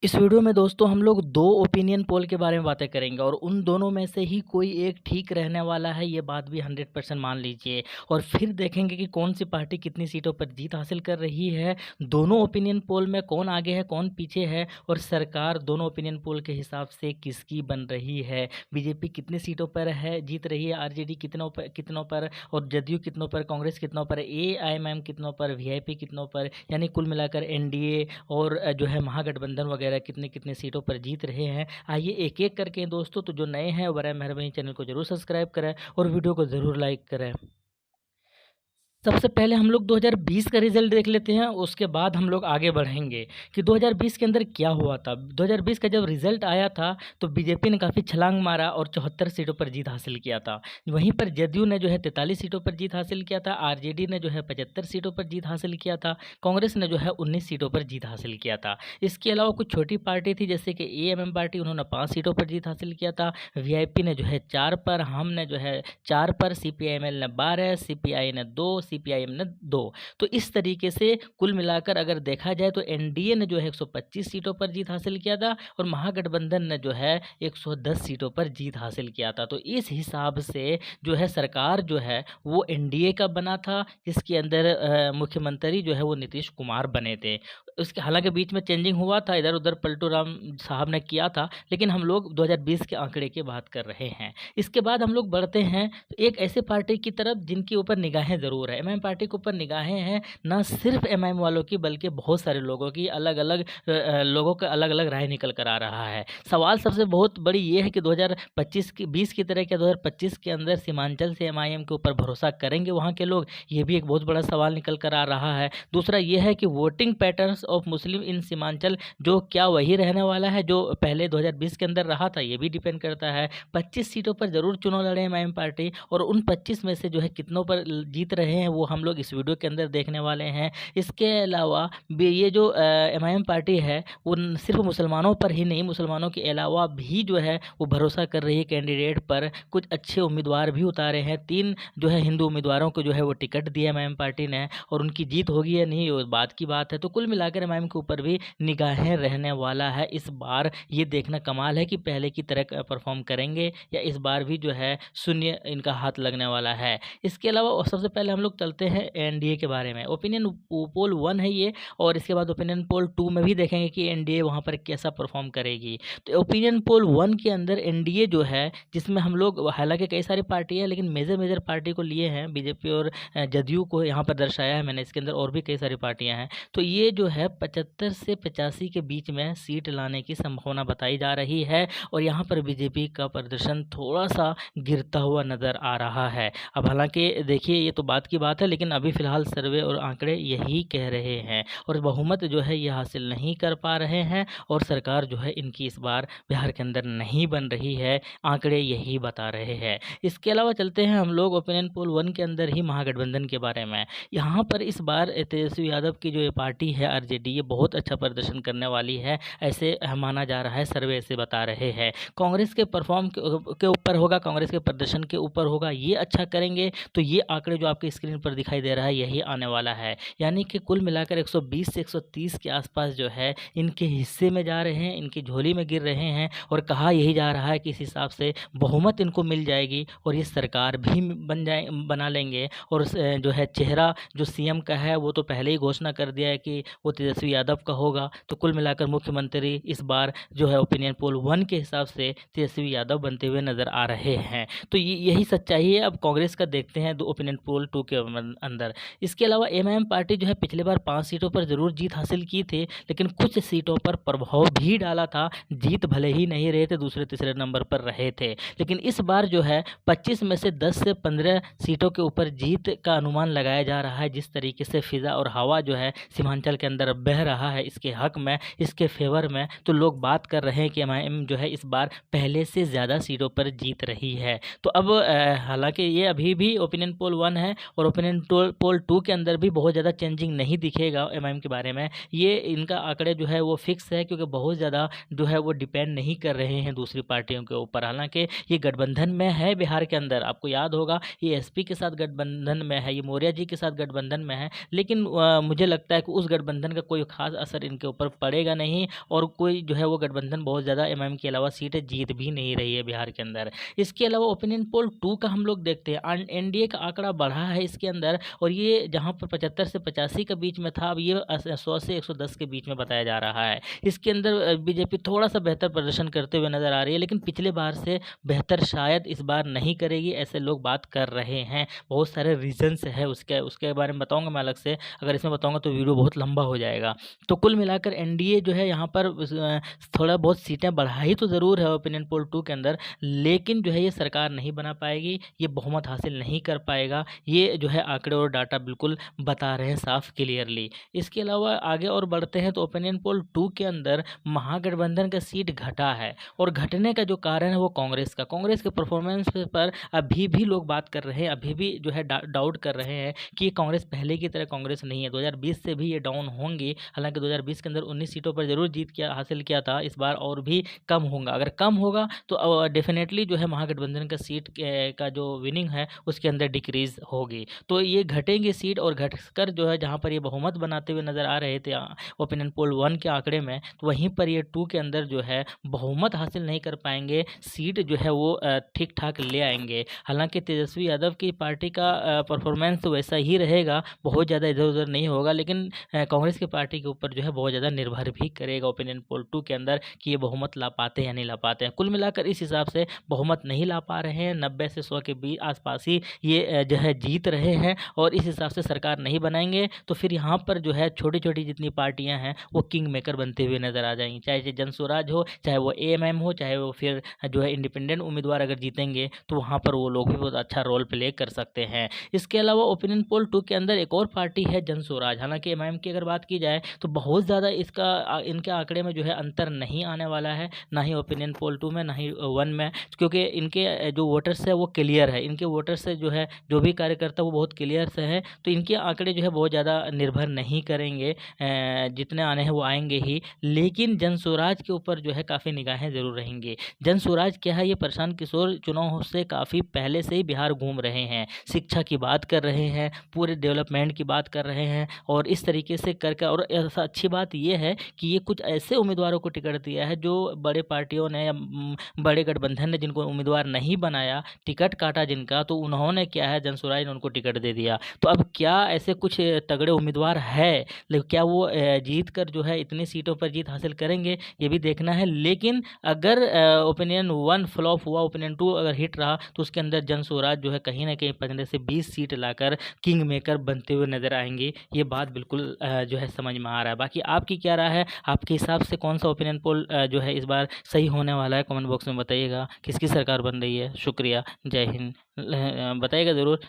इस वीडियो में दोस्तों हम लोग 2 ओपिनियन पोल के बारे में बातें करेंगे और उन दोनों में से ही कोई एक ठीक रहने वाला है, ये बात भी 100% मान लीजिए। और फिर देखेंगे कि कौन-सी पार्टी कितनी सीटों पर जीत हासिल कर रही है। दोनों ओपिनियन पोल में कौन आगे है, कौन पीछे है और सरकार दोनों ओपिनियन पोल के हिसाब से किसकी बन रही है। बीजेपी कितनी सीटों पर है, जीत रही है, आरजेडी कितनों पर और जदयू कितनों पर, कांग्रेस कितनों पर, एआईएमआईएम कितनों पर, वीआईपी कितनों पर, यानी कुल मिलाकर एनडीए और जो है महागठबंधन वगैरह कितने-कितने सीटों पर जीत रहे हैं। आइए एक-एक करके दोस्तों, तो जो नए हैं बराए मेहरबानी चैनल को ज़रूर सब्सक्राइब करें और वीडियो को ज़रूर लाइक करें। सबसे पहले हम लोग 2020 का रिज़ल्ट देख लेते हैं, उसके बाद हम लोग आगे बढ़ेंगे कि 2020 के अंदर क्या हुआ था। 2020 का जब रिज़ल्ट आया था, तो बीजेपी ने काफ़ी छलांग मारा और 74 सीटों पर जीत हासिल किया था। वहीं पर जदयू ने जो है 43 सीटों पर जीत हासिल किया था, आरजेडी ने जो है 75 सीटों पर जीत हासिल किया था, कांग्रेस ने जो है 19 सीटों पर जीत हासिल किया था। इसके अलावा कुछ छोटी पार्टी थी, जैसे कि एएमएम पार्टी, उन्होंने 5 सीटों पर जीत हासिल किया था, वीआईपी ने जो है 4 पर, हमने जो है 4 पर, सीपीआईएमएल ने 12, सीपीआई ने 2, सीपीआईएम ने 2। तो इस तरीके से कुल मिलाकर अगर देखा जाए तो एनडीए ने जो है 125 सीटों पर जीत हासिल किया था और महागठबंधन ने जो है 110 सीटों पर जीत हासिल किया था। तो इस हिसाब से जो है सरकार जो है वो एनडीए का बना था, जिसके अंदर मुख्यमंत्री जो है वो नीतीश कुमार बने थे। उसके हालांकि बीच में चेंजिंग हुआ था, इधर उधर पलटू राम साहब ने किया था, लेकिन हम लोग 2020 के आंकड़े की बात कर रहे हैं। इसके बाद हम लोग बढ़ते हैं तो एक ऐसे पार्टी की तरफ जिनके ऊपर निगाहें ज़रूर है। एमआईएम पार्टी के ऊपर निगाहें हैं, ना सिर्फ एमआईएम वालों की बल्कि बहुत सारे लोगों की, अलग-अलग लोगों का अलग-अलग राय निकल कर आ रहा है। सवाल सबसे बहुत बड़ी ये है कि 2025 की 20 की तरह क्या 2025 के अंदर सीमांचल से एमआईएम के ऊपर भरोसा करेंगे वहाँ के लोग? ये भी एक बहुत बड़ा सवाल निकल कर आ रहा है। दूसरा ये है कि वोटिंग पैटर्न्स ऑफ मुस्लिम इन सीमांचल जो क्या वही रहने वाला है जो पहले 2020 के अंदर रहा था, ये भी डिपेंड करता है। 25 सीटों पर ज़रूर चुनाव लड़े एमआईएम पार्टी और उन 25 में से जो है कितनों पर जीत रहे हैं वो हम लोग इस वीडियो के अंदर देखने वाले हैं। इसके अलावा भी ये जो एमआईएम पार्टी है वो सिर्फ मुसलमानों पर ही नहीं, मुसलमानों के अलावा भी जो है वो भरोसा कर रही है कैंडिडेट पर। कुछ अच्छे उम्मीदवार भी उतारे हैं, 3 जो है हिंदू उम्मीदवारों को जो है वो टिकट दिया एमआईएम पार्टी ने और उनकी जीत होगी या नहीं वो बात की बात है। तो कुल मिलाकर एमआईएम के ऊपर भी निगाहें रहने वाला है। इस बार ये देखना कमाल है कि पहले की तरह परफॉर्म करेंगे या इस बार भी जो है शून्य इनका हाथ लगने वाला है। इसके अलावा सबसे पहले हम लोग चलते हैं एनडीए के बारे में। ओपिनियन पोल 1 है ये और इसके बाद ओपिनियन पोल 2 में भी देखेंगे कि एनडीए वहाँ पर कैसा परफॉर्म करेगी। तो ओपिनियन पोल 1 के अंदर एनडीए जो है, जिसमें हम लोग हालांकि कई सारी पार्टी है लेकिन मेजर पार्टी को लिए हैं, बीजेपी और जदयू को यहाँ पर दर्शाया है मैंने। इसके अंदर और भी कई सारी पार्टियाँ हैं। तो ये जो है 75 से 85 के बीच में सीट लाने की संभावना बताई जा रही है और यहाँ पर बीजेपी का प्रदर्शन थोड़ा सा गिरता हुआ नज़र आ रहा है। अब हालांकि देखिए ये तो बात की बात है, लेकिन अभी फ़िलहाल सर्वे और आंकड़े यही कह रहे हैं और बहुमत जो है ये हासिल नहीं कर पा रहे हैं और सरकार जो है इनकी इस बार बिहार के अंदर नहीं बन रही है, आंकड़े यही बता रहे हैं। इसके अलावा चलते हैं हम लोग ओपिनियन पोल 1 के अंदर ही महागठबंधन के बारे में। यहाँ पर इस बार तेजस्वी यादव की जो ये पार्टी है आरजेडी, ये बहुत अच्छा प्रदर्शन करने वाली है, ऐसे माना जा रहा है, सर्वे ऐसे बता रहे हैं। कांग्रेस के परफॉर्म के ऊपर होगा, कांग्रेस के प्रदर्शन के ऊपर होगा, ये अच्छा करेंगे तो ये आंकड़े जो आपके स्क्रीन पर दिखाई दे रहा है यही आने वाला है। यानी कि कुल मिलाकर 120 से 130 के आसपास जो है इनके हिस्से में जा रहे हैं, इनकी झोली में गिर रहे हैं और कहा यही जा रहा है कि इस हिसाब से बहुमत इनको मिल जाएगी और ये सरकार भी बना लेंगे और जो है चेहरा जो सीएम का है वो तो पहले ही घोषणा कर दिया है कि वो तेजस्वी यादव का होगा। तो कुल मिलाकर मुख्यमंत्री इस बार जो है ओपिनियन पोल 1 के हिसाब से तेजस्वी यादव बनते हुए नज़र आ रहे हैं। तो यही सच्चाई है। अब कांग्रेस का देखते हैं ओपिनियन पोल 2 के अंदर। इसके अलावा एमआईएम पार्टी जो है पिछले बार 5 सीटों पर ज़रूर जीत हासिल की थी, लेकिन कुछ सीटों पर प्रभाव भी डाला था। जीत भले ही नहीं रहे थे, दूसरे तीसरे नंबर पर रहे थे, लेकिन इस बार जो है 25 में से 10 से 15 सीटों के ऊपर जीत का अनुमान लगाया जा रहा है। जिस तरीके से फिज़ा और हवा जो है सीमांचल के अंदर बह रहा है इसके हक में, इसके फेवर में, तो लोग बात कर रहे हैं कि एमआईएम जो है इस बार पहले से ज़्यादा सीटों पर जीत रही है। तो अब हालांकि ये अभी भी ओपिनियन पोल 1 है और ओपिनियन पोल 2 के अंदर भी बहुत ज़्यादा चेंजिंग नहीं दिखेगा एमआईएम के बारे में। ये इनका आंकड़े जो है वो फिक्स है, क्योंकि बहुत ज़्यादा जो है वो डिपेंड नहीं कर रहे हैं दूसरी पार्टियों के ऊपर। हालांकि ये गठबंधन में है बिहार के अंदर, आपको याद होगा ये एसपी के साथ गठबंधन में है, ये मौर्य जी के साथ गठबंधन में है, लेकिन मुझे लगता है कि उस गठबंधन का कोई खास असर इनके ऊपर पड़ेगा नहीं, और कोई जो है वो गठबंधन बहुत ज़्यादा एमआईएम के अलावा सीटें जीत भी नहीं रही है बिहार के अंदर। इसके अलावा ओपिनियन पोल 2 का हम लोग देखते हैं, एनडीए का आंकड़ा बढ़ा है इसके अंदर, और ये जहाँ पर 75 से 85 के बीच में था, अब ये 100 से 110 के बीच में बताया जा रहा है। इसके अंदर बीजेपी थोड़ा सा बेहतर प्रदर्शन करते हुए नजर आ रही है, लेकिन पिछले बार से बेहतर शायद इस बार नहीं करेगी, ऐसे लोग बात कर रहे हैं। बहुत सारे रीजंस है उसके बारे में बताऊंगा मैं अलग से, अगर इसमें बताऊंगा तो वीडियो बहुत लंबा हो जाएगा। तो कुल मिलाकर एनडीए जो है यहाँ पर थोड़ा बहुत सीटें बढ़ाई तो ज़रूर है ओपिनियन पोल 2 के अंदर, लेकिन जो है ये सरकार नहीं बना पाएगी, ये बहुमत हासिल नहीं कर पाएगा, ये जो है आंकड़े और डाटा बिल्कुल बता रहे हैं साफ क्लियरली। इसके अलावा आगे और बढ़ते हैं तो ओपिनियन पोल 2 के अंदर महागठबंधन का सीट घटा है, और घटने का जो कारण है वो कांग्रेस के परफॉर्मेंस पर अभी भी लोग बात कर रहे हैं, अभी भी जो है डाउट कर रहे हैं कि कांग्रेस पहले की तरह कांग्रेस नहीं है। 2020 से भी ये डाउन होंगी, हालांकि 2020 के अंदर 19 सीटों पर जरूर हासिल किया था, इस बार और भी कम होगा। अगर कम होगा तो डेफिनेटली जो है महागठबंधन का सीट का जो विनिंग है उसके अंदर डिक्रीज होगी, तो ये घटेंगे सीट, और घटकर जो है जहाँ पर ये बहुमत बनाते हुए नजर आ रहे थे ओपिनियन पोल 1 के आंकड़े में, तो वहीं पर ये 2 के अंदर जो है बहुमत हासिल नहीं कर पाएंगे, सीट जो है वो ठीक ठाक ले आएंगे। हालांकि तेजस्वी यादव की पार्टी का परफॉर्मेंस वैसा ही रहेगा, बहुत ज़्यादा इधर उधर नहीं होगा, लेकिन कांग्रेस की पार्टी के ऊपर जो है बहुत ज़्यादा निर्भर भी करेगा ओपिनियन पोल 2 के अंदर कि ये बहुमत ला पाते हैं या नहीं ला पाते हैं। कुल मिलाकर इस हिसाब से बहुमत नहीं ला पा रहे हैं, 90 से 100 के बीच आसपास ही ये जो है जीत रहे हैं, और इस हिसाब से सरकार नहीं बनाएंगे तो फिर यहाँ पर जो है छोटी छोटी जितनी पार्टियां हैं वो किंग मेकर बनते हुए नजर आ जाएंगी, चाहे जन स्वराज हो, चाहे वो एएमएम हो, चाहे वो फिर जो है इंडिपेंडेंट उम्मीदवार अगर जीतेंगे तो वहाँ पर वो लोग भी बहुत अच्छा रोल प्ले कर सकते हैं। इसके अलावा ओपिनियन पोल 2 के अंदर एक और पार्टी है जन स्वराज। हालांकि एमआईएम की अगर बात की जाए तो बहुत ज़्यादा इनके आंकड़े में जो है अंतर नहीं आने वाला है, ना ही ओपिनियन पोल 2 में ना ही 1 में, क्योंकि इनके जो वोटर्स है वो क्लियर है, इनके वोटर्स से जो है जो भी कार्यकर्ता वो बहुत क्लियर से है, तो इनके आंकड़े जो है बहुत ज़्यादा निर्भर नहीं करेंगे, जितने आने हैं वो आएंगे ही, लेकिन जन स्वराज के ऊपर जो है काफ़ी निगाहें ज़रूर रहेंगी। जन स्वराज क्या है, ये प्रशांत किशोर चुनाव से काफ़ी पहले से ही बिहार घूम रहे हैं, शिक्षा की बात कर रहे हैं, पूरे डेवलपमेंट की बात कर रहे हैं, और इस तरीके से करके, और ऐसा अच्छी बात ये है कि ये कुछ ऐसे उम्मीदवारों को टिकट दिया है जो बड़े पार्टियों ने या बड़े गठबंधन ने जिनको उम्मीदवार नहीं बनाया, टिकट काटा जिनका, तो उन्होंने क्या है जन स्वराज ने उनको टिकट दे दिया। तो अब क्या ऐसे कुछ तगड़े उम्मीदवार है, लेकिन क्या वो जीत कर जो है इतनी सीटों पर जीत हासिल करेंगे, ये भी देखना है। लेकिन अगर ओपिनियन 1 फ्लॉप हुआ, ओपिनियन 2 अगर हिट रहा, तो उसके अंदर जन स्वराज जो है कहीं ना कहीं 15 से 20 सीट लाकर किंग मेकर बनते हुए नजर आएंगी, ये बात बिल्कुल जो है समझ में आ रहा है। बाकी आपकी क्या राय है, आपके हिसाब से कौन सा ओपिनियन पोल जो है इस बार सही होने वाला है, कमेंट बॉक्स में बताइएगा। किसकी सरकार बन रही है? शुक्रिया, जय हिंद। बताइएगा ज़रूर।